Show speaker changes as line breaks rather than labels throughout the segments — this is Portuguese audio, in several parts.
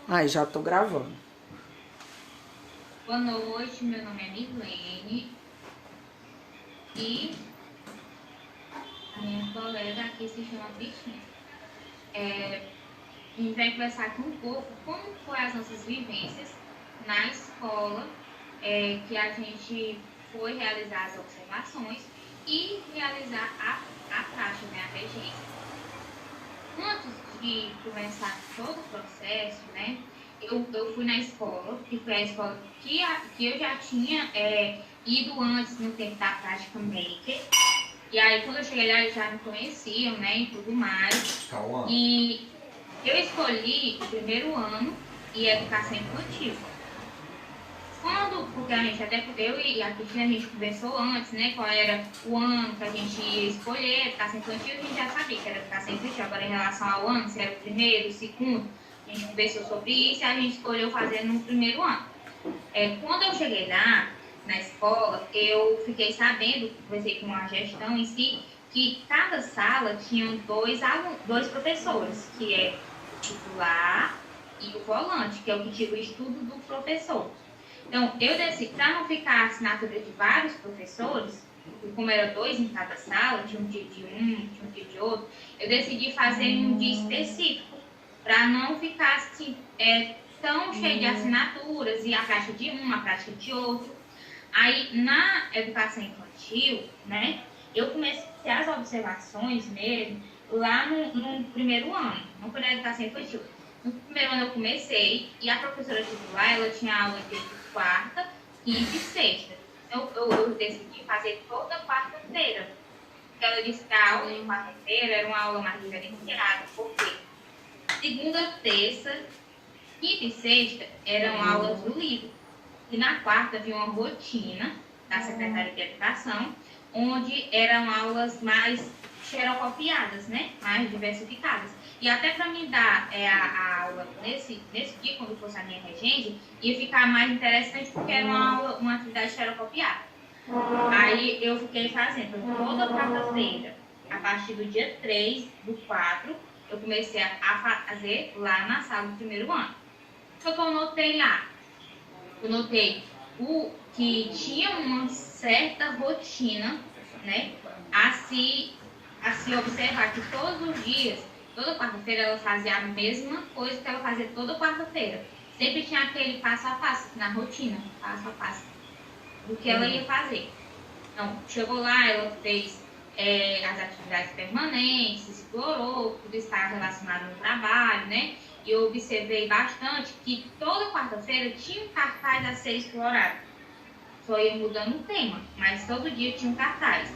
Ai, já tô gravando.
Boa noite, meu nome é Mirlene e a minha colega aqui se chama Cristina. A gente vai conversar aqui um pouco como foram as nossas vivências na escola, que a gente foi realizar as observações e realizar a prática, né, a regência. Antes de começar todo o processo, né, eu fui na escola, que foi a escola que eu já tinha ido antes no tempo da prática maker. E aí, quando eu cheguei lá, eles já me conheciam, né, e tudo mais.
Calma.
E eu escolhi o primeiro ano e educação infantil. Porque a gente, até eu e a Cristina, a gente conversou antes, né, qual era o ano que a gente ia escolher, educação infantil, a gente já sabia que era educação infantil. Agora, em relação ao ano, se era o primeiro, o segundo, a gente conversou sobre isso e a gente escolheu fazer no primeiro ano. Quando eu cheguei lá, na escola, eu fiquei sabendo, conversei com a gestão em si, que cada sala tinha dois professores, que é o titular e o volante, que é o que tira o estudo do professor. Então, eu decidi, para não ficar a assinatura de vários professores, porque como era dois em cada sala, tinha um dia de um, tinha um dia de outro, eu decidi fazer em um dia específico, para não ficar assim, tão cheio de assinaturas, e a prática de um, a prática de outro. Aí, na educação infantil, né, eu comecei as observações mesmo lá no primeiro ano, não foi na educação infantil. No primeiro ano eu comecei, e a professora titular, ela tinha aula de quarta, quinta e sexta. Então, eu decidi fazer toda quarta-feira. Porque ela disse que a aula de quarta-feira era uma aula mais diferenciada, porque segunda, terça, quinta e sexta eram aulas do livro. E na quarta havia uma rotina da Secretaria de Educação, onde eram aulas mais xerocopiadas, né? Mais diversificadas. E até para me dar a aula nesse dia, quando fosse a minha regência, ia ficar mais interessante, porque era uma atividade xerocopiada. Aí eu fiquei fazendo toda quarta-feira, a partir do dia 3 do 4, eu comecei a fazer lá na sala do primeiro ano. O que eu notei lá? Eu notei que tinha uma certa rotina, né, a se observar, que todos os dias, toda quarta-feira, ela fazia a mesma coisa que ela fazia toda quarta-feira. Sempre tinha aquele passo a passo na rotina, passo a passo, do que ela ia fazer. Então, chegou lá, ela fez as atividades permanentes, explorou, tudo estava relacionado no trabalho, né? E eu observei bastante que toda quarta-feira tinha um cartaz a ser explorado. Só ia mudando o tema, mas todo dia tinha um cartaz.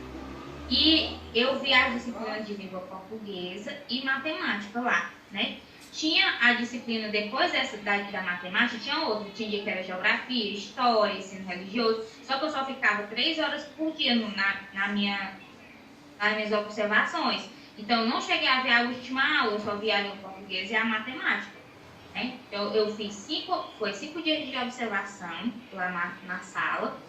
E eu vi as disciplinas de língua portuguesa e matemática lá, né? Tinha a disciplina, depois dessa da matemática, tinha outra. Tinha dia que era geografia, história, ensino religioso. Só que eu só ficava 3 horas por dia nas minhas observações. Então, eu não cheguei a ver a última aula, eu só vi a língua portuguesa e a matemática. Né? Eu fiz 5 dias de observação lá na sala.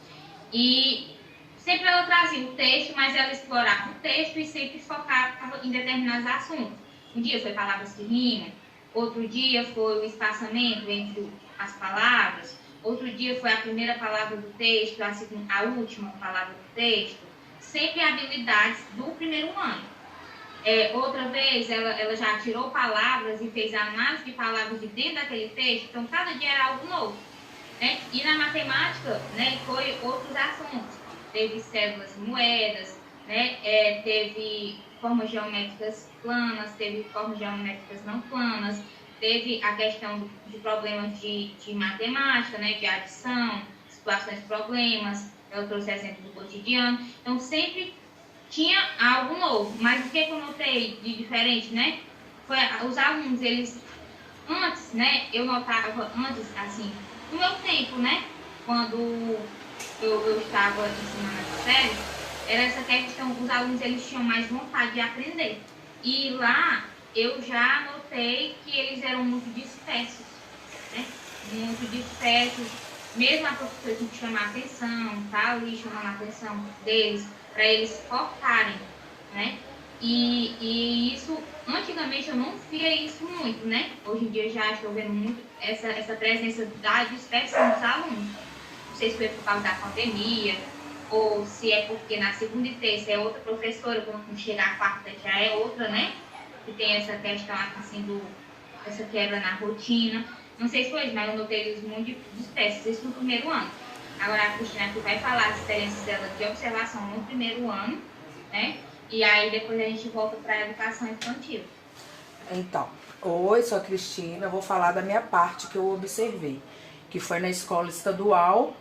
E sempre ela trazia o texto, mas ela explorava o texto e sempre focava em determinados assuntos. Um dia foi palavras que rimam, outro dia foi o espaçamento entre as palavras, outro dia foi a primeira palavra do texto, a última palavra do texto. Sempre habilidades do primeiro ano. Outra vez, ela já tirou palavras e fez a análise de palavras de dentro daquele texto, então cada dia era algo novo. Né? E na matemática, né, foi outros assuntos. Teve cédulas e moedas, né? Teve formas geométricas planas, teve formas geométricas não planas, teve a questão de problemas de matemática, né, de adição, situações de problemas. Eu trouxe exemplo do cotidiano. Então, sempre tinha algo novo. Mas o que eu notei de diferente, né? Foi os alunos, eles antes, né? Eu notava antes, assim, no meu tempo, né? Quando eu estava ensinando essa série, era essa questão, os alunos eles tinham mais vontade de aprender. E lá eu já notei que eles eram muito dispersos, né? Muito dispersos. Mesmo a professora tinha que chamar a atenção, tá ali chamando a atenção deles, para eles focarem, né? E isso Antigamente eu não via isso muito, né? Hoje em dia já estou vendo muito essa presença da dispersão dos alunos. Não sei se foi por causa da pandemia, ou se é porque na segunda e terça é outra professora, quando chegar a quarta já é outra, né? Que tem essa questão assim essa quebra na rotina. Não sei se foi isso, mas eu notei eles muito dispersos, isso no primeiro ano. Agora a Cristina aqui vai falar as experiências dela de observação no primeiro ano, né? E aí depois a gente volta para a educação infantil.
Então, oi, sou a Cristina, eu vou falar da minha parte que eu observei, que foi na escola estadual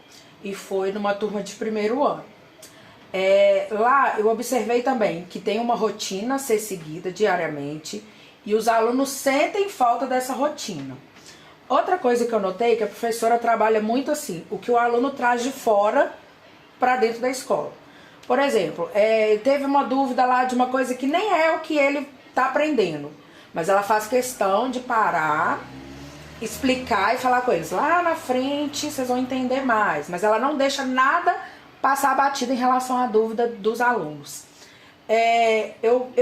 e foi numa turma de primeiro ano. Lá eu observei também que tem uma rotina a ser seguida diariamente e os alunos sentem falta dessa rotina. Outra coisa que eu notei é que a professora trabalha muito assim, o que o aluno traz de fora para dentro da escola. Por exemplo, teve uma dúvida lá de uma coisa que nem é o que ele está aprendendo, mas ela faz questão de parar, explicar e falar com eles. Lá na frente vocês vão entender mais, mas ela não deixa nada passar batido em relação à dúvida dos alunos. Eu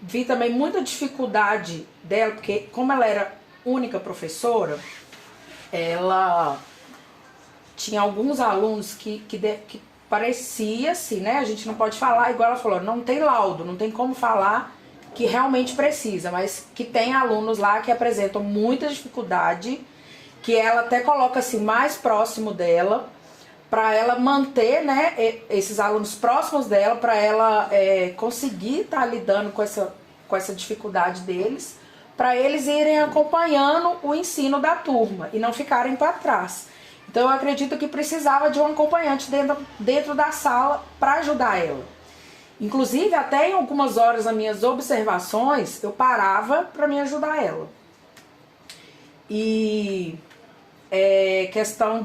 vi também muita dificuldade dela, porque como ela era única professora, ela tinha alguns alunos que parecia assim, né? A gente não pode falar, igual ela falou, não tem laudo, não tem como falar que realmente precisa, mas que tem alunos lá que apresentam muita dificuldade, que ela até coloca assim mais próximo dela, para ela manter, né, esses alunos próximos dela, para ela conseguir estar lidando com essa dificuldade deles, para eles irem acompanhando o ensino da turma e não ficarem para trás. Então eu acredito que precisava de um acompanhante dentro da sala para ajudar ela. Inclusive, até em algumas horas nas minhas observações, eu parava para me ajudar ela. E questão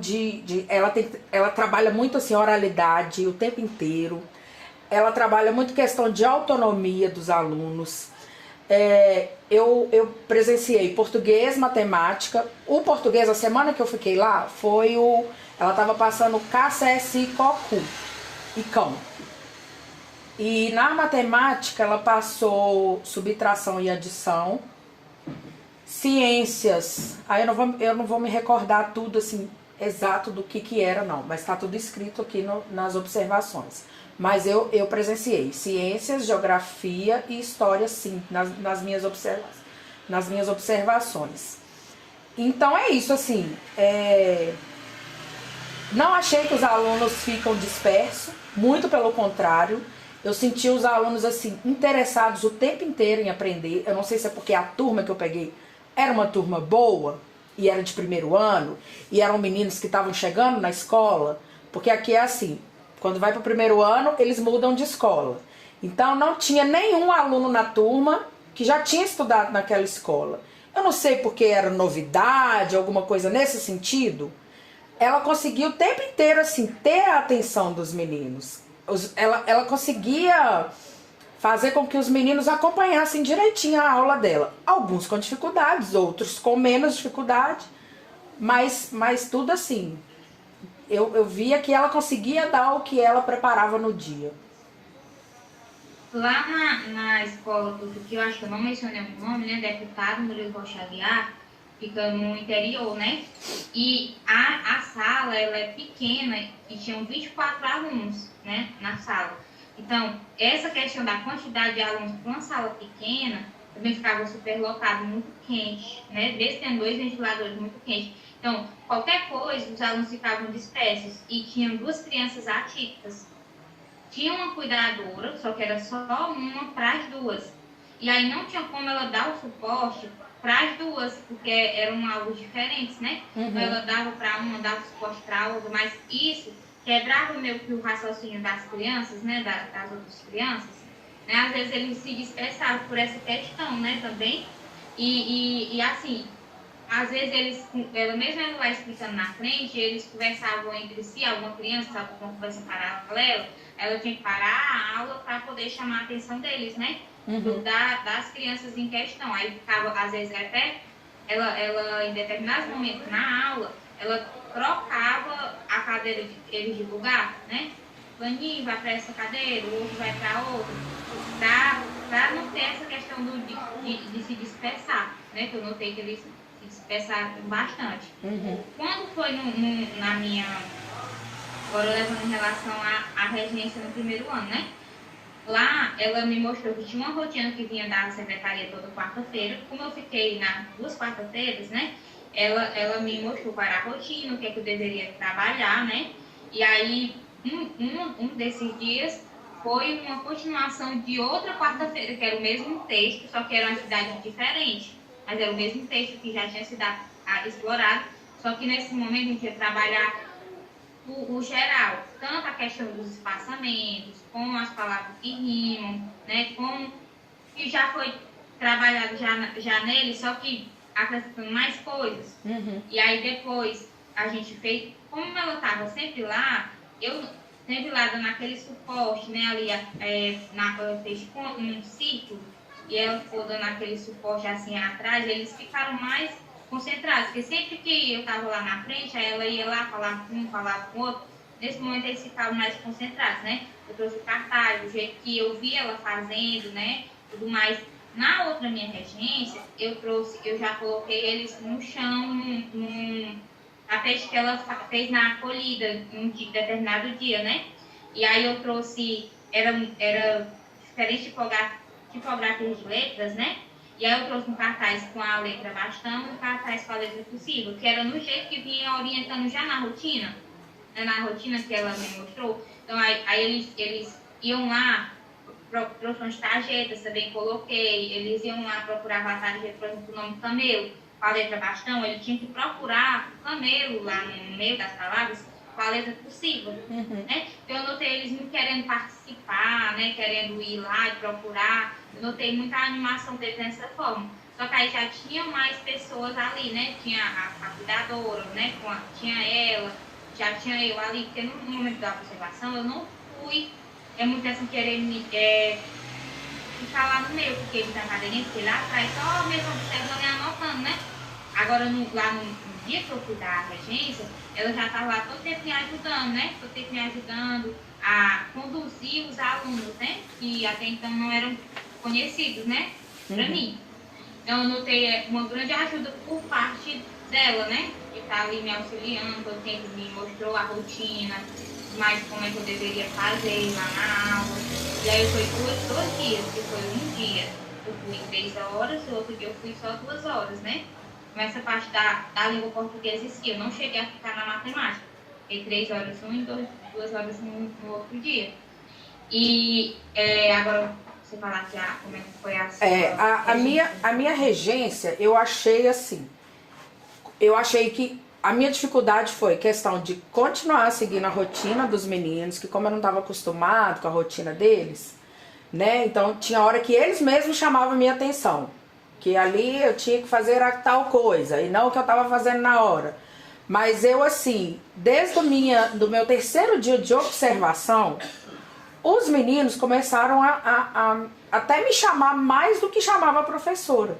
ela trabalha muito assim, oralidade o tempo inteiro. Ela trabalha muito questão de autonomia dos alunos. Eu presenciei português, matemática. O português, a semana que eu fiquei lá, ela estava passando KCSI, COCU e CÃO. E na matemática ela passou subtração e adição. Ciências, aí eu não vou me recordar tudo assim, exato do que era não, mas está tudo escrito aqui nas observações. Mas eu presenciei ciências, geografia e história sim, nas minhas observações. Então é isso assim, não achei que os alunos ficam dispersos, muito pelo contrário. Eu senti os alunos assim interessados o tempo inteiro em aprender. Eu não sei se é porque a turma que eu peguei era uma turma boa e era de primeiro ano e eram meninos que estavam chegando na escola, porque aqui é assim, quando vai para o primeiro ano eles mudam de escola. Então não tinha nenhum aluno na turma que já tinha estudado naquela escola. Eu não sei porque era novidade, alguma coisa nesse sentido. Ela conseguiu o tempo inteiro assim ter a atenção dos meninos. Ela conseguia fazer com que os meninos acompanhassem direitinho a aula dela. Alguns com dificuldades, outros com menos dificuldade, mas tudo assim. Eu via que ela conseguia dar o que ela preparava no dia.
Lá na escola que eu acho que eu não mencionei o nome, né? Deputado Murilo Rocha Aguiar, fica no interior, né? E a sala, ela é pequena e tinham 24 alunos, né, na sala. Então, essa questão da quantidade de alunos para uma sala pequena, também ficava super lotado, muito quente, né? Desde tem 2 ventiladores muito quentes. Então, qualquer coisa, os alunos ficavam dispersos e tinham 2 crianças atípicas. Tinha uma cuidadora, só que era só uma para as 2. E aí não tinha como ela dar o suporte para as 2, porque eram aulas diferentes, né?
Uhum.
Então ela dava para uma, dava suporte para a outra, mas isso quebrava meio que o raciocínio das crianças, né? Das outras crianças, né? Às vezes eles se dispersavam por essa questão, né? Também. E assim, às vezes ela mesmo indo lá explicando na frente, eles conversavam entre si, alguma criança estava com uma conversa paralela, ela tinha que parar a aula para poder chamar a atenção deles, né?
Uhum.
Das crianças em questão. Aí ficava, às vezes, até ela em determinados momentos na aula, ela trocava a cadeira eles de lugar, né? Vaninho vai para essa cadeira, o outro vai para outra, para para não ter essa questão de se dispersar, né? Que eu notei que eles se dispersaram bastante. Quando foi na minha... Agora levando em relação à regência no primeiro ano, né? Lá, ela me mostrou que tinha uma rotina que vinha da secretaria toda quarta-feira. Como eu fiquei nas 2 quarta-feiras, né? Ela me mostrou qual era a rotina, o que é que eu deveria trabalhar, né? E aí, um desses dias foi uma continuação de outra quarta-feira, que era o mesmo texto, só que era uma cidade diferente. Mas era o mesmo texto que já tinha sido explorado, só que nesse momento a gente ia trabalhar o geral, tanto a questão dos espaçamentos, como as palavras que rimam, né, como que já foi trabalhado já nele, só que acrescentando mais coisas. E aí depois a gente fez, como ela estava sempre lá, eu sempre lá dando aquele suporte, né, ali eu fez um círculo, e ela ficou dando aquele suporte assim atrás, eles ficaram mais concentrados, porque sempre que eu estava lá na frente, aí ela ia lá, falava com um, falava com o outro, nesse momento eles ficavam mais concentrados, né? Eu trouxe o cartaz, do jeito que eu vi ela fazendo, né? Tudo mais. Na outra minha regência, eu já coloquei eles no chão, num tapete que ela fez na acolhida, num determinado dia, né? E aí eu trouxe, era diferente tipografia de letras, né? E aí eu trouxe um cartaz com a letra bastante e um cartaz com a letra possível, que era no jeito que vinha orientando já na rotina, né, na rotina que ela me mostrou. Então aí eles iam lá, trouxeram de tarjetas, também coloquei, eles iam lá procurar a tarjeta, por exemplo, o nome Camelo, com a letra bastão, ele tinha que procurar o Camelo lá no meio das palavras, com a letra possível, né? Então eu notei eles não querendo participar, né? Querendo ir lá e procurar. Eu notei muita animação deles dessa forma. Só que aí já tinha mais pessoas ali, né? Tinha a cuidadora, né? Tinha ela, já tinha eu ali, porque no momento da observação eu não fui, muito assim, querer ficar lá no meio, porque ele tá cadeirinha, fiquei lá atrás, só mesmo observando e anotando, né? Agora, lá no dia que eu fui da regência, ela já estava lá todo tempo me ajudando, né? Todo tempo me ajudando a conduzir os alunos, né? Que até então não eram conhecidos, né? Para mim. Então, eu notei uma grande ajuda por parte dela, né? Que tá ali me auxiliando, todo tempo me mostrou a rotina, mais como é que eu deveria fazer lá na aula. E aí eu fui dois dias, que foi um dia eu fui 3 horas, e outro dia eu fui só 2 horas, né? Mas essa parte da língua portuguesa em si, eu não cheguei a ficar na matemática. Fiquei 3 horas um e 2 horas no outro dia. E agora você falar que como é que foi
a minha regência, eu achei assim. Eu achei que a minha dificuldade foi questão de continuar seguindo a rotina dos meninos, que como eu não estava acostumado com a rotina deles, né? Então tinha hora que eles mesmos chamavam a minha atenção. Que ali eu tinha que fazer tal coisa, e não o que eu estava fazendo na hora. Mas eu assim, desde do meu 3º dia de observação, os meninos começaram a até me chamar mais do que chamava a professora.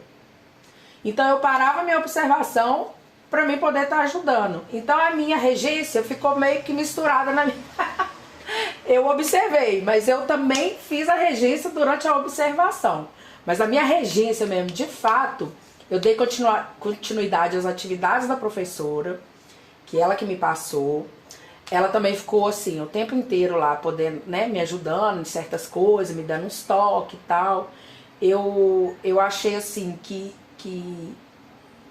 Então eu parava a minha observação para mim poder estar ajudando. Então a minha regência ficou meio que misturada na minha... Eu observei, mas eu também fiz a regência durante a observação. Mas a minha regência mesmo, de fato, eu dei continuidade às atividades da professora, que ela que me passou. Ela também ficou assim, o tempo inteiro lá, podendo, né, me ajudando em certas coisas, me dando uns toques e tal. Eu achei assim que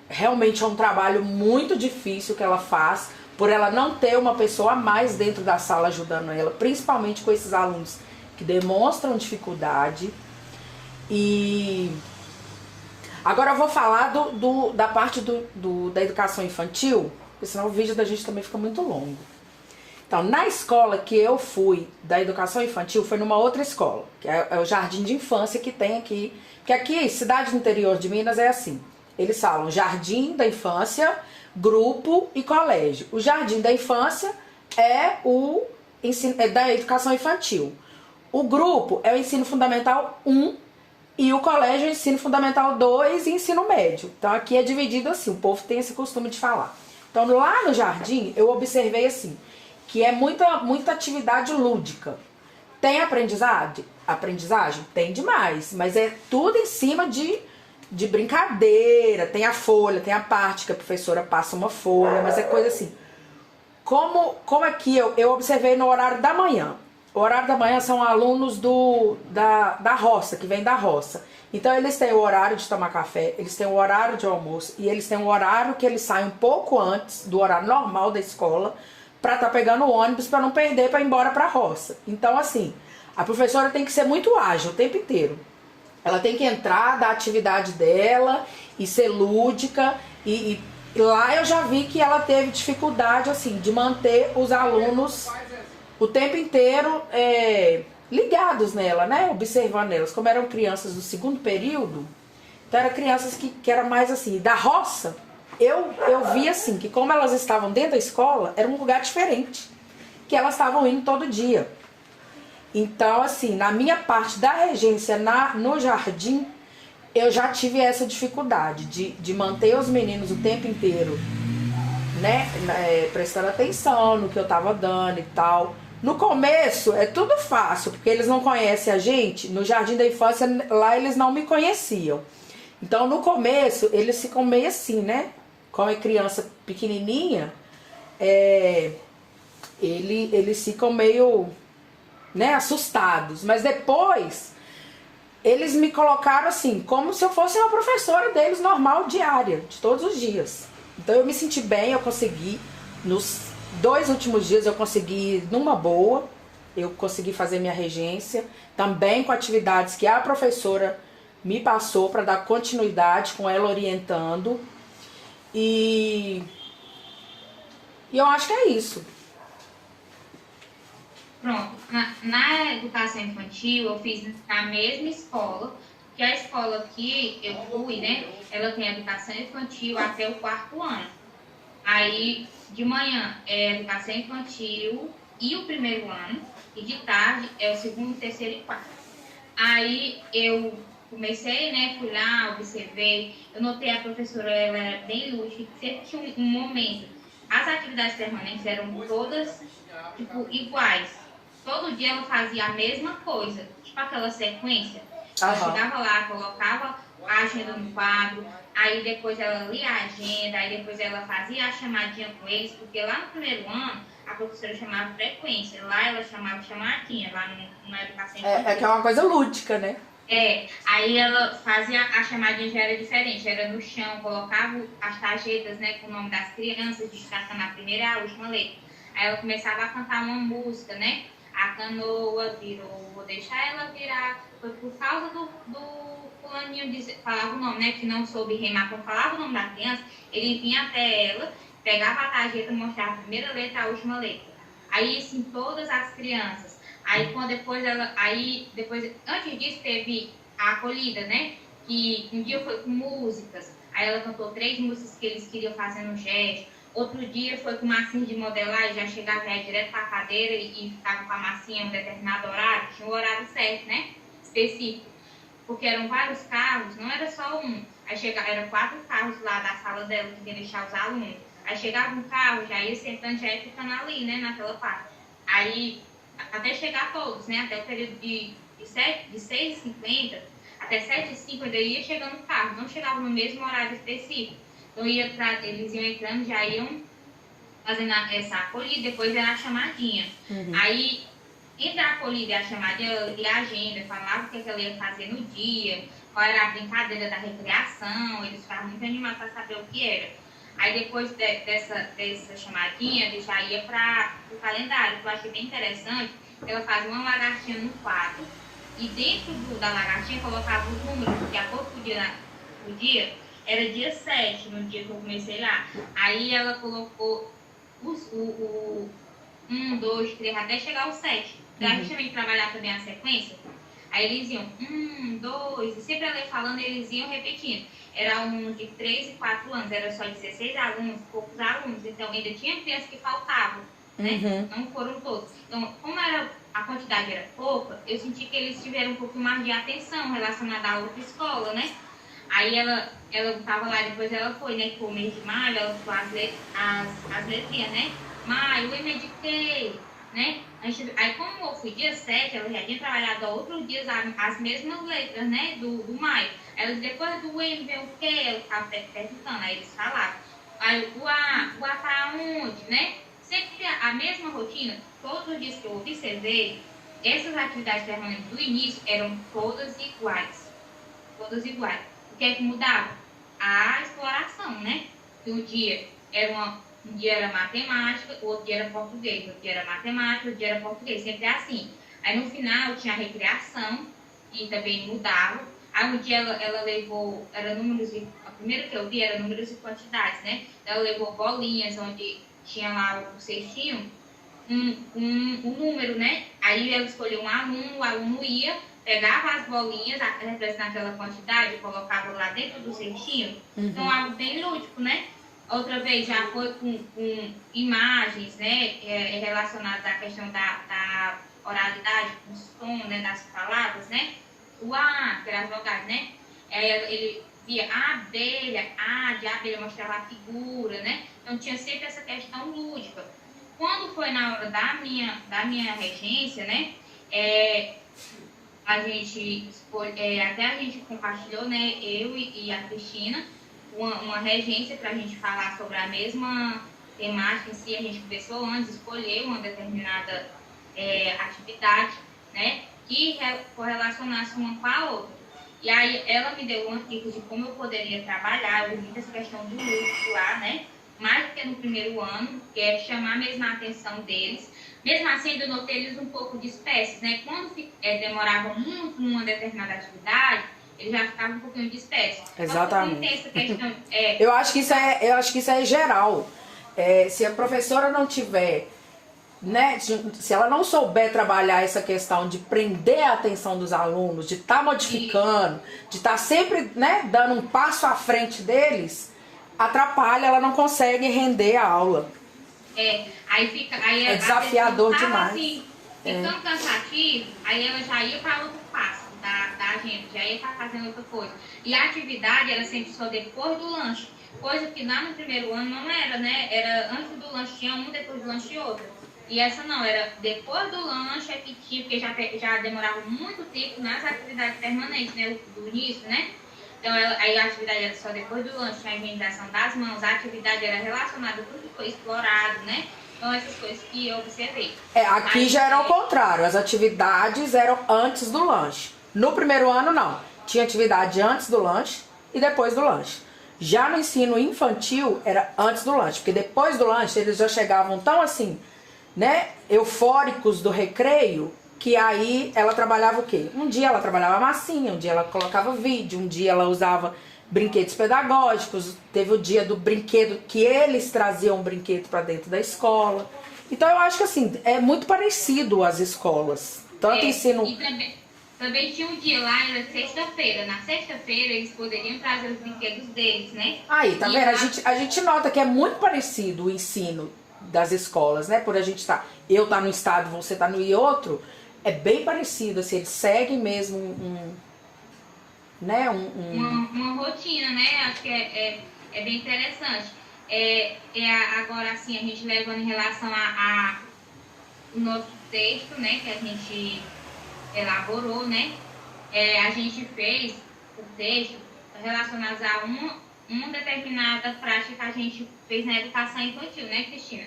realmente é um trabalho muito difícil que ela faz, por ela não ter uma pessoa a mais dentro da sala ajudando ela, principalmente com esses alunos que demonstram dificuldade. E agora eu vou falar da parte da educação infantil, porque senão o vídeo da gente também fica muito longo. Então, na escola que eu fui da educação infantil, foi numa outra escola, que é o Jardim de Infância que tem aqui. Que aqui, cidade do interior de Minas, é assim. Eles falam Jardim da Infância, Grupo e Colégio. O Jardim da Infância é da educação infantil. O grupo é o ensino fundamental 1 e o colégio é o ensino fundamental 2 e ensino médio. Então aqui é dividido assim, o povo tem esse costume de falar. Então lá no jardim eu observei assim, que é muita atividade lúdica. Tem aprendizagem? aprendizagem? Tem demais, mas é tudo em cima de brincadeira. Tem a folha, tem a parte que a professora passa uma folha, mas é coisa assim. Como aqui eu observei no horário da manhã. O horário da manhã são alunos da roça, que vem da roça. Então eles têm o horário de tomar café, eles têm o horário de almoço e eles têm o horário que eles saem um pouco antes do horário normal da escola para estar pegando o ônibus para não perder para ir embora para a roça. Então assim, a professora tem que ser muito ágil o tempo inteiro. Ela tem que entrar, dar a atividade dela e ser lúdica e lá eu já vi que ela teve dificuldade assim de manter os alunos o tempo inteiro ligados nela, né? Observando elas. Como eram crianças do segundo período, então eram crianças que eram mais assim, da roça, eu vi assim, que como elas estavam dentro da escola, era um lugar diferente, que elas estavam indo todo dia. Então, assim, na minha parte da regência no jardim, eu já tive essa dificuldade de manter os meninos o tempo inteiro, né, prestando atenção no que eu tava dando e tal. No começo é tudo fácil, porque eles não conhecem a gente. No jardim da infância, lá eles não me conheciam. Então no começo eles ficam meio assim, né? Como é criança pequenininha, eles ficam meio, né, assustados. Mas depois eles me colocaram assim, como se eu fosse uma professora deles normal, diária, de todos os dias. Então eu me senti bem, eu consegui. Nos 2 últimos dias eu consegui ir numa boa, eu consegui fazer minha regência, também com atividades que a professora me passou para dar continuidade com ela orientando. E eu acho que é isso.
Pronto, na educação infantil eu fiz na mesma escola, que a escola que eu fui, né, ela tem educação infantil até o 4º ano. Aí, de manhã é educação infantil e o 1º ano, e de tarde é o 2º, 3º e 4º. Aí eu comecei, né, fui lá, observei, eu notei a professora, ela era bem lúdica, sempre tinha um momento. As atividades permanentes eram todas, tipo, iguais. Todo dia ela fazia a mesma coisa, tipo aquela sequência. Ela chegava lá, colocava a agenda no quadro, aí depois ela lia a agenda, aí depois ela fazia a chamadinha com eles, porque lá no 1º ano a professora chamava frequência, lá ela chamava chamadinha, lá na educação infantil.
Que é uma coisa lúdica, né?
Aí ela fazia, a chamadinha já era diferente, era no chão, colocava as tarjetas, né, com o nome das crianças, destacando a primeira e a última letra. Aí ela começava a cantar uma música, né? A canoa virou, vou deixar ela virar. Foi por causa do fulaninho, falava o nome, né? Que não soube remar, quando falava o nome da criança, ele vinha até ela, pegava a tarjeta, mostrava a primeira letra, a última letra. Aí, assim, todas as crianças. Aí, depois, antes disso, teve a acolhida, né? Que um dia foi com músicas. Aí ela cantou 3 músicas que eles queriam fazer no gesto. Outro dia foi com massinha de modelar e já chegava direto para a cadeira e ficava com a massinha em um determinado horário. Tinha um horário certo, né? Específico. Porque eram vários carros, não era só um. Aí chegava, eram 4 carros lá da sala dela que ia deixar os alunos. Aí chegava um carro, já ia sentando, já ia ficando ali, né? Naquela parte. Aí, até chegar todos, né? Até o período de 6h50 até 7h05 ainda ia chegando o carro. Não chegava no mesmo horário específico. Então eles iam entrando, já iam fazendo essa acolhida, depois era a chamadinha. Aí, entre a acolhida e a chamadinha, eu lia a agenda, falava o que ela ia fazer no dia, qual era a brincadeira da recreação, eles ficavam muito animados para saber o que era. Aí depois dessa chamadinha, ele já ia para o calendário, que eu achei bem interessante. Ela fazia uma lagartinha no quadro, e dentro da lagartinha colocava os números, porque a cor do dia era dia 7, no dia que eu comecei lá. Aí ela colocou o 1, 2, 3, até chegar ao 7. Então a gente também trabalhar também a sequência. Aí eles iam 1, 2, e sempre ela ia falando, eles iam repetindo. Era um de 3 e 4 anos, era só 16 alunos, poucos alunos. Então ainda tinha crianças que faltavam, né? Não foram todos. Então, como a quantidade era pouca, eu senti que eles tiveram um pouco mais de atenção relacionada à outra escola, né? Aí ela estava lá, depois ela foi, né, com o mês de maio, ela ficou as letrinhas, né? Maio, eu me dediquei. né? Aí como eu fui dia 7, ela já tinha trabalhado outros dias as mesmas letras, né? Do maio. Ela disse, depois do M vem o quê? Eu estava perguntando, aí eles falavam. Aí o A tá onde, né? Sempre a mesma rotina, todos os dias que eu observei, essas atividades permanentes do início eram todas iguais. Todas iguais. O que é que mudava? A exploração, né? Que um dia era matemática, o outro dia era português, outro dia era matemática, outro dia era português, sempre é assim. Aí no final tinha a recreação, que também mudava. Aí um dia ela levou, era números, a primeira que eu vi era números e quantidades, né? Ela levou bolinhas, onde tinha lá o cestinho, um número, né? Aí ela escolheu um aluno, o aluno ia, pegava as bolinhas, representando aquela quantidade, colocava lá dentro do cestinho.
Uhum.
Então, algo bem lúdico, né? Outra vez já foi com imagens, né? Relacionadas à questão da oralidade, com o som, né? Das palavras, né? O A, que era as vogais, né? Ele via a abelha, A de abelha mostrava a figura, né? Então tinha sempre essa questão lúdica. Quando foi na hora da minha regência, né? A gente até a gente compartilhou, né? Eu e a Cristina, uma regência para a gente falar sobre a mesma temática em si. A gente conversou antes, escolheu uma determinada atividade, né? Que correlacionasse uma com a outra. E aí ela me deu uma dica de como eu poderia trabalhar. Eu vi essa questão do lúdico lá, né? Mais do que no primeiro ano, que é chamar mesmo a atenção deles. Mesmo assim, ainda notei eles um pouco dispersos, né? Quando demorava muito numa determinada atividade, eles já ficavam um pouquinho dispersos.
Exatamente.
Então, essa questão,
eu acho que isso é geral. Se a professora não tiver, né, se ela não souber trabalhar essa questão de prender a atenção dos alunos, de estar modificando, de estar sempre, né, dando um passo à frente deles, atrapalha, ela não consegue render a aula.
Aí
é desafiador demais.
Assim, ficando cansativo, aí ela já ia para outro passo da agenda, já ia estar fazendo outra coisa. E a atividade era sempre só depois do lanche, coisa que lá no primeiro ano não era, né? Era antes do lanche tinha um, depois do lanche outro. E essa não, era depois do lanche é que tinha, porque já demorava muito tempo nas atividades permanentes, né? Do início, né? Então, aí a atividade era só depois do lanche, a higienização das mãos, a atividade era relacionada a tudo que foi explorado, né? Então, essas coisas que eu observei.
Aqui aí, já era o contrário, as atividades eram antes do lanche. No primeiro ano, não. Tinha atividade antes do lanche e depois do lanche. Já no ensino infantil, era antes do lanche, porque depois do lanche eles já chegavam tão assim, né, eufóricos do recreio, que aí ela trabalhava o quê? Um dia ela trabalhava massinha, um dia ela colocava vídeo, um dia ela usava brinquedos pedagógicos, teve o dia do brinquedo, que eles traziam um brinquedo para dentro da escola. Então eu acho que assim, é muito parecido as escolas. Tanto ensino...
E também tinha um dia lá, era sexta-feira. Na sexta-feira eles poderiam trazer os brinquedos deles, né?
Aí, tá vendo? A gente nota que é muito parecido o ensino das escolas, né? Por a gente eu estar no estado, você estar no outro, é bem parecido, assim, eles seguem mesmo
uma rotina, né? Acho que é bem interessante. Agora, assim, a gente levando em relação o nosso texto, né? Que a gente elaborou, né? A gente fez o texto relacionado a uma determinada prática que a gente fez na educação infantil, né, Cristina?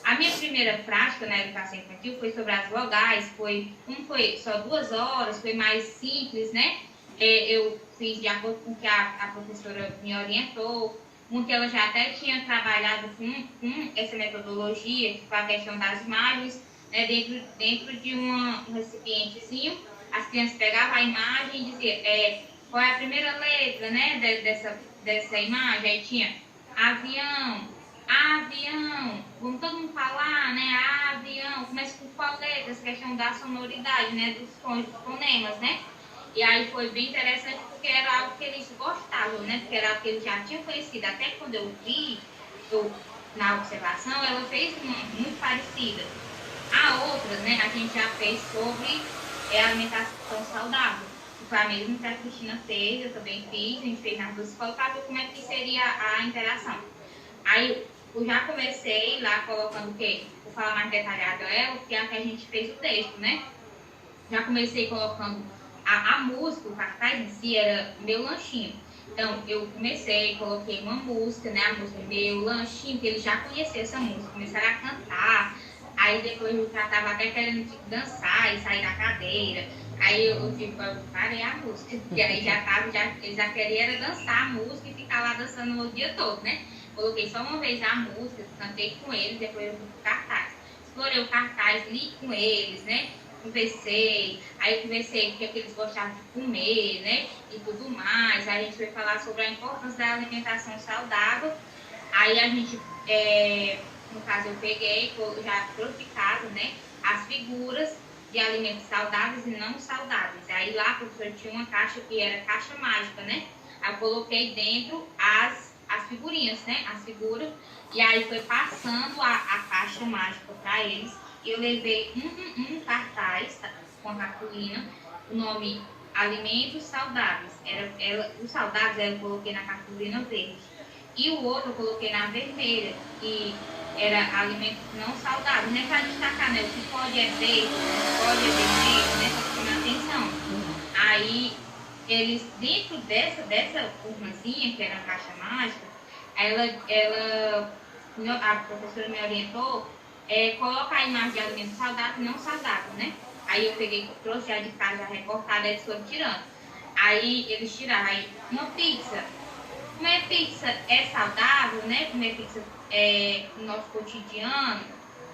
A minha primeira prática na educação infantil foi sobre as vogais, como foi só 2 horas, foi mais simples, né? Eu fiz de acordo com o que a professora me orientou, porque ela já até tinha trabalhado com essa metodologia, que foi a questão das imagens, né, dentro de um recipientezinho. As crianças pegavam a imagem e diziam qual é a primeira letra, né, dessa imagem. Aí tinha avião, vamos todo mundo falar, né, avião, começa com qual letra, essa questão da sonoridade, né, dos sons, dos fonemas, né. E aí foi bem interessante porque era algo que eles gostavam, né, porque era algo que eles já tinham conhecido. Até quando eu vi, na observação, ela fez uma muito parecida. A outra, né, a gente já fez sobre alimentação saudável, que foi a mesma que a Cristina fez, eu também fiz, a gente fez nas 2 escolas para ver como é que seria a interação. Aí eu já comecei lá colocando o quê? vou falar mais detalhado ela, porque até a gente fez o texto, né? Já comecei colocando a música, o cartaz em si era meu lanchinho. Então, eu comecei, coloquei uma música, né? A música Meu Lanchinho, que eles já conheciam essa música, começaram a cantar. Aí depois eu já tava até querendo dançar e sair da cadeira. Aí eu parei a música. E aí eles já queriam era dançar a música e ficar lá dançando o dia todo, né? Coloquei só uma vez a música, cantei com eles, depois eu fui pro cartaz. Explorei o cartaz, li com eles, né? Conversei o que eles gostavam de comer, né? E tudo mais. Aí a gente foi falar sobre a importância da alimentação saudável. Aí a gente, no caso, eu peguei, já trouxe de casa, né? As figuras de alimentos saudáveis e não saudáveis. Aí lá, professor, tinha uma caixa que era caixa mágica, né? Aí eu coloquei dentro as figurinhas, né? As figuras. E aí foi passando a caixa mágica para eles. Eu levei um cartaz com a cartolina, o nome Alimentos Saudáveis. Os saudáveis eu coloquei na cartolina verde. E o outro eu coloquei na vermelha, que era alimentos não saudáveis, né? Para destacar, né? O que pode é verde, o que pode é vermelho, né? Para chamar atenção. Aí, eles, dentro dessa urnazinha, que era a caixa mágica, a professora me orientou, colocar a imagem de alimento saudável e não saudável, né? Aí eu peguei, trouxe já de casa, já recortada, eles foram tirando. Aí eles tiraram, aí uma pizza. Comer pizza é saudável, né? Comer pizza no nosso cotidiano.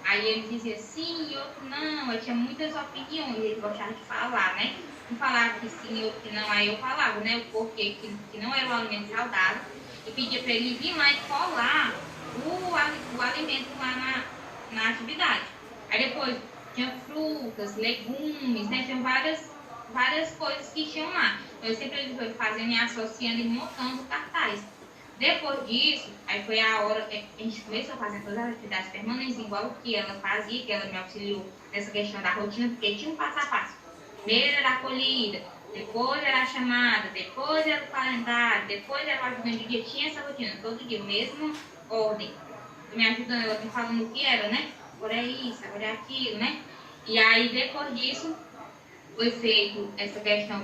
Aí eles diziam sim e outro não. Eu tinha muitas opiniões, eles gostavam de falar, né? Um falava que sim e outro que não. Aí eu falava, né? O porquê que não era um alimento saudável. E pedia para ele vir lá e colar o alimento lá na atividade. Aí depois tinha frutas, legumes, né? Tinha várias coisas que tinham lá. Eu sempre fui fazendo e associando e montando o cartaz. Depois disso, aí foi a hora, a gente começou a fazer todas as atividades permanentes, igual que ela fazia, que ela me auxiliou nessa questão da rotina, porque tinha um passo a passo. Primeiro era a acolhida, depois era a chamada, depois era o calendário, depois era o ajudante de dia. Tinha essa rotina, todo dia, mesma ordem. Me ajudando, ela me falando o que era, né? Agora é isso, agora é aquilo, né? E aí, depois disso, foi feito essa questão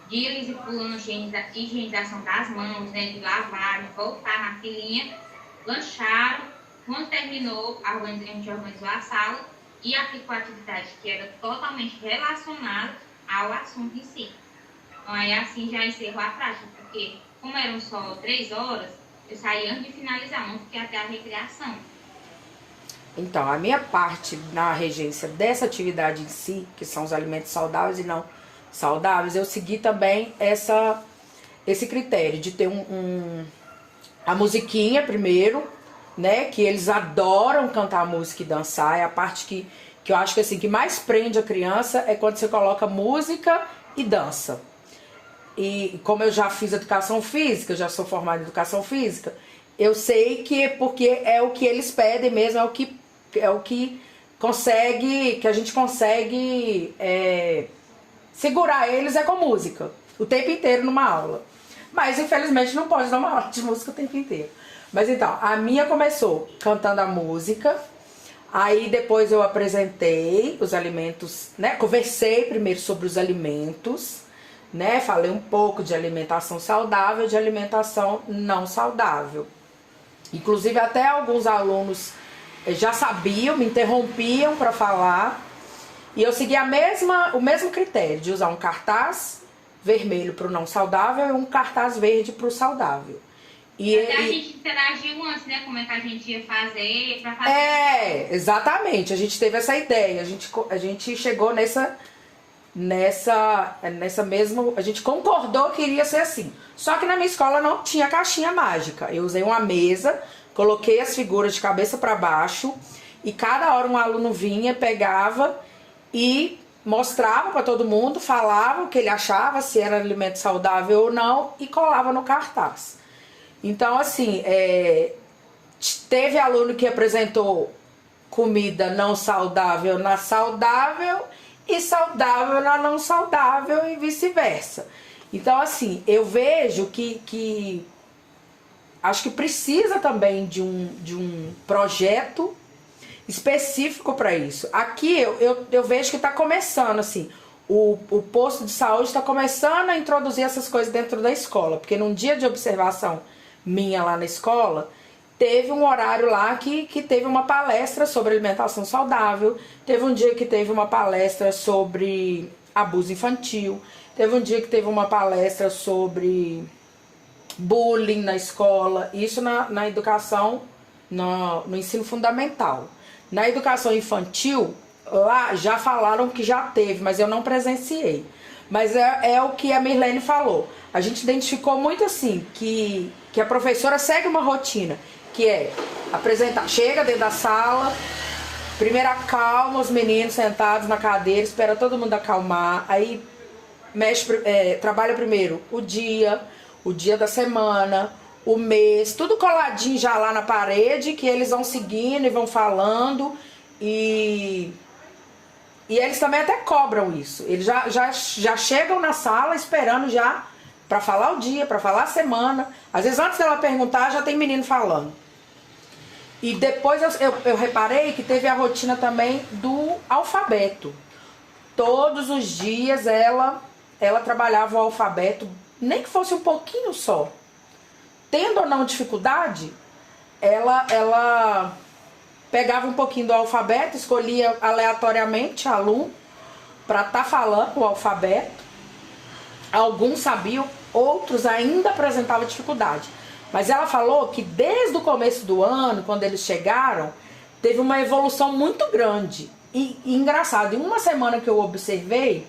de eles ir pro lanche, higienização das mãos, né? De lavar, de voltar na filinha, lancharam. Quando terminou, a gente organizou a sala e aplicou a atividade que era totalmente relacionada ao assunto em si. Então, aí assim já encerrou a prática, porque como eram só 3 horas, eu saí antes de finalizar, não fiquei até a recreação.
Então, a minha parte na regência dessa atividade em si, que são os alimentos saudáveis e não saudáveis, eu segui também esse critério de ter a musiquinha primeiro, né? Que eles adoram cantar música e dançar. É a parte que eu acho que assim, que mais prende a criança é quando você coloca música e dança. E como eu já fiz educação física, já sou formada em educação física, eu sei que porque é o que eles pedem mesmo, é o que a gente consegue segurar eles com música, o tempo inteiro numa aula. Mas infelizmente não pode dar uma aula de música o tempo inteiro. Mas então, a minha começou cantando a música, aí depois eu apresentei os alimentos, né? Conversei primeiro sobre os alimentos, né? Falei um pouco de alimentação saudável e de alimentação não saudável. Inclusive até alguns alunos já sabiam, me interrompiam para falar. E eu segui o mesmo critério de usar um cartaz vermelho para o não saudável e um cartaz verde para o saudável.
Até a gente interagiu antes, né? Como é que a gente ia fazer para fazer.
Exatamente. A gente teve essa ideia. A gente chegou nessa mesma. A gente concordou que iria ser assim. Só que na minha escola não tinha caixinha mágica. Eu usei uma mesa, coloquei as figuras de cabeça para baixo e cada hora um aluno vinha, pegava e mostrava para todo mundo, falava o que ele achava, se era alimento saudável ou não e colava no cartaz. Então, assim, teve aluno que apresentou comida não saudável na saudável e saudável na não saudável e vice-versa. Então, assim, eu vejo que acho que precisa também de um projeto específico para isso. Aqui eu vejo que está começando, assim, o posto de saúde está começando a introduzir essas coisas dentro da escola, porque num dia de observação minha lá na escola, teve um horário lá que teve uma palestra sobre alimentação saudável, teve um dia que teve uma palestra sobre abuso infantil, teve um dia que teve uma palestra sobre bullying na escola, isso na educação, no ensino fundamental. Na educação infantil, lá já falaram que já teve, mas eu não presenciei. Mas é o que a Mirlene falou. A gente identificou muito assim, que a professora segue uma rotina, que é apresentar, chega dentro da sala, primeiro acalma os meninos sentados na cadeira, espera todo mundo acalmar, aí trabalha primeiro o dia da semana, o mês, tudo coladinho já lá na parede, que eles vão seguindo e vão falando, e eles também até cobram isso. Eles já chegam na sala esperando já para falar o dia, para falar a semana. Às vezes antes dela perguntar já tem menino falando. E depois eu reparei que teve a rotina também do alfabeto. Todos os dias ela trabalhava o alfabeto, nem que fosse um pouquinho só. Tendo ou não dificuldade, ela pegava um pouquinho do alfabeto, escolhia aleatoriamente aluno para estar falando o alfabeto. Alguns sabiam, outros ainda apresentavam dificuldade. Mas ela falou que desde o começo do ano, quando eles chegaram, teve uma evolução muito grande. E engraçado, em uma semana que eu observei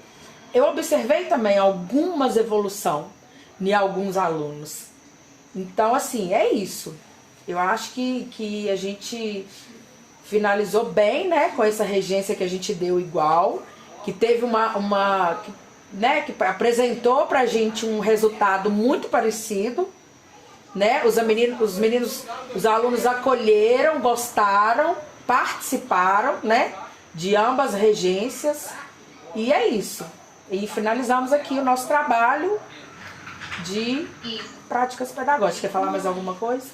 também algumas evoluções em alguns alunos. Então, assim, é isso. Eu acho que a gente finalizou bem, né, com essa regência que a gente deu igual, que teve que apresentou pra gente um resultado muito parecido, né? Os alunos acolheram, gostaram, participaram, né, de ambas regências, e é isso. E finalizamos aqui o nosso trabalho de práticas pedagógicas. Quer falar mais alguma coisa?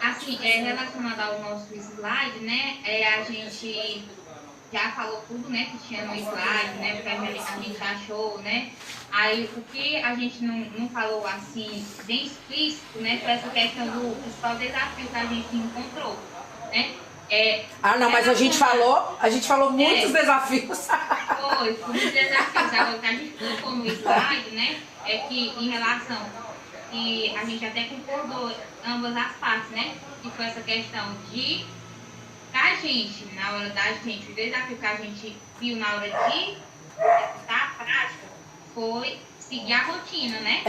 Assim, relacionado ao nosso slide, né, a gente já falou tudo, né, que tinha no slide, né, porque a gente achou, né. Aí o que a gente não falou assim, bem explícito, né, foi essa questão do principal desafio que a gente encontrou, né.
Não, mas a gente falou muitos desafios.
Foi muitos desafios. Agora, o que a gente colocou no slide, né, é que em relação, e a gente até concordou ambas as partes, né, que foi essa questão de, pra gente, na hora da gente, o desafio que a gente viu na hora de executar a prática foi seguir a rotina, né?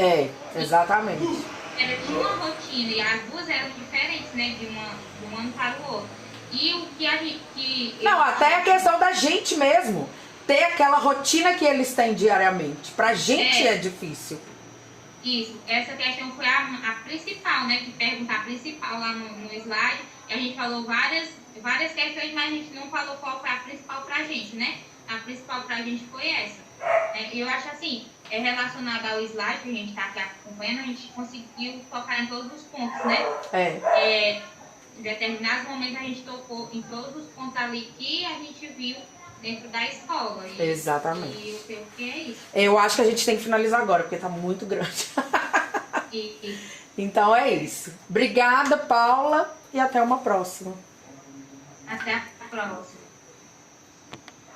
Exatamente.
Era de uma rotina e as duas eram diferentes, né, de um ano para o outro. E o que a gente...
Não, até a questão da gente mesmo. Ter aquela rotina que eles têm diariamente. Pra gente é difícil.
Isso, essa questão foi a principal, né? Que pergunta a principal lá no slide. E a gente falou várias questões, mas a gente não falou qual foi a principal pra gente, né? A principal pra gente foi essa. Eu acho assim, relacionada ao slide que a gente tá aqui acompanhando, a gente conseguiu tocar em todos os pontos, né? Em determinados momentos a gente tocou em todos os pontos ali que a gente viu dentro da escola.
Exatamente.
E eu creio que é isso.
Eu acho que a gente tem que finalizar agora, porque tá muito grande. Então é isso. Obrigada, Paula, e até uma próxima.
Até a próxima.